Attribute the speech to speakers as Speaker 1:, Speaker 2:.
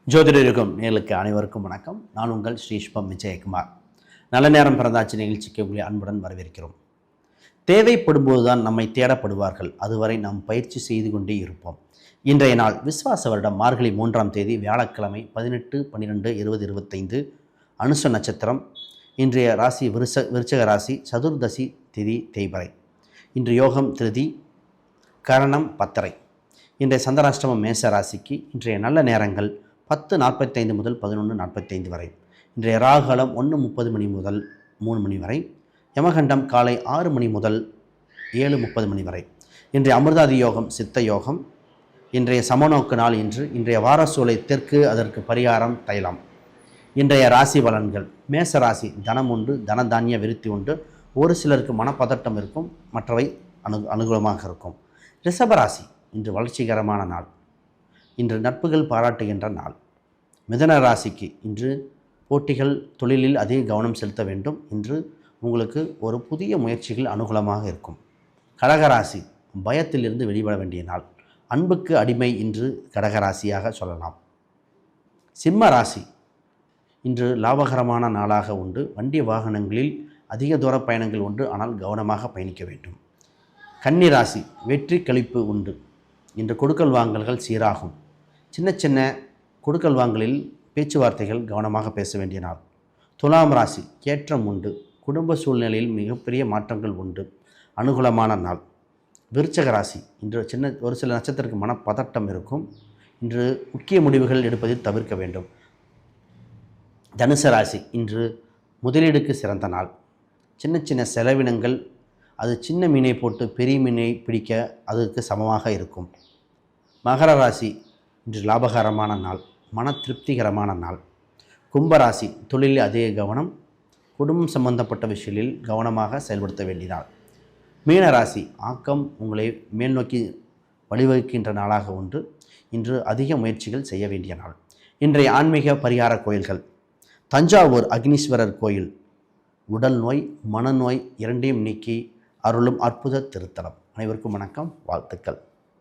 Speaker 1: ஜோதிடருக்கும் நேர்களுக்கு அனைவருக்கும் வணக்கம். நான் உங்கள் ஸ்ரீஷ்பம் விஜயகுமார். நல்ல நேரம் பிறந்தாச்சு நிகழ்ச்சிக்கு உங்களை அன்புடன் வரவேற்கிறோம். தேவைப்படும்போதுதான் நம்மை தேடப்படுவார்கள், அதுவரை நாம் பயிற்சி செய்து கொண்டே இருப்போம். இன்றைய நாள் விஸ்வாச வருடம் மார்கழி 3ஆம் தேதி வியாழக்கிழமை 18/12/2025 அனுச நட்சத்திரம். இன்றைய ராசி விருச்சக ராசி, சதுர்தசி திதி தேய்பிறை. இன்று யோகம் திருதி, கரணம் பத்தரை. இன்றைய சந்திராஷ்டமம் மேச ராசிக்கு. இன்றைய நல்ல நேரங்கள் 10:45 முதல் 11:45 வரை. இன்றைய ராகுகாலம் 1:30 மணி முதல் 3 மணி வரை. யமகண்டம் காலை 6 மணி முதல் 7:30 மணி வரை. இன்றைய அமிர்தாதி யோகம் சித்த யோகம். இன்றைய சமநோக்கு நாள். இன்றைய வாரசூலை தெற்கு, அதற்கு பரிகாரம் தைலம். இன்றைய ராசி பலன்கள். மேச ராசி தனம் உண்டு, தனதானிய விருத்தி உண்டு. ஒரு சிலருக்கு மனப்பதட்டம் இருக்கும், மற்றவை அனுகூலமாக இருக்கும். ரிஷபராசி இன்று வளர்ச்சிகரமான நாள். இன்று நட்புகள் பாராட்டுகின்ற நாள். மிதுன ராசிக்கு இன்று போட்டிகள், தொழிலில் அதிக கவனம் செலுத்த வேண்டும். இன்று உங்களுக்கு ஒரு புதிய முயற்சிகள் அனுகூலமாக இருக்கும். கடகராசி பயத்திலிருந்து வெளிவர வேண்டிய நாள். அன்புக்கு அடிமை இன்று கடகராசியாக சொல்லலாம். சிம்ம ராசி இன்று லாபகரமான நாளாக உண்டு. வண்டி வாகனங்களில் அதிக தூர பயணங்கள் உண்டு, ஆனால் கவனமாக பயணிக்க வேண்டும். கன்னி ராசி வெற்றி கழிப்பு உண்டு. இன்று கொடுக்கல் வாங்கல்கள் சீராகும். சின்ன சின்ன கொடுக்கல் வாங்கலில் பேச்சுவார்த்தைகள் கவனமாக பேச வேண்டிய நாள். துலாம் ராசி ஏற்றம் உண்டு. குடும்ப சூழ்நிலையில் மிகப்பெரிய மாற்றங்கள் உண்டு, அனுகூலமான நாள். விருச்சக ராசி இன்று ஒரு சில நட்சத்திரத்துக்கு மனப்பதட்டம் இருக்கும். இன்று முக்கிய முடிவுகள் எடுப்பதில் தவிர்க்க வேண்டும். தனுசு ராசி இன்று முதலீடுக்கு சிறந்த நாள். சின்ன சின்ன செலவினங்கள், அது சின்ன மீனை போட்டு பெரிய மீனை பிடிக்க அதற்கு சமமாக இருக்கும். மகர ராசி இன்று லாபகரமான நாள், மன திருப்திகரமான நாள். கும்பராசி தொழிலில் அதிக கவனம், குடும்பம் சம்பந்தப்பட்ட விஷயங்களில் கவனமாக செயல்படுத்த வேண்டிய நாள். மீனராசி ஆக்கம் உங்களை மேல் நோக்கி வழிவகுக்கின்ற நாளாக உண்டு. இன்று அதிக முயற்சிகள் செய்ய வேண்டிய நாள். இன்றைய ஆன்மீக பரிகார கோயில்கள். தஞ்சாவூர் அக்னீஸ்வரர் கோயில் உடல் நோய் மனநோய் இரண்டையும் நீக்கி அருளும் அற்புத திருத்தலம். அனைவருக்கும் வணக்கம், வாழ்த்துக்கள்.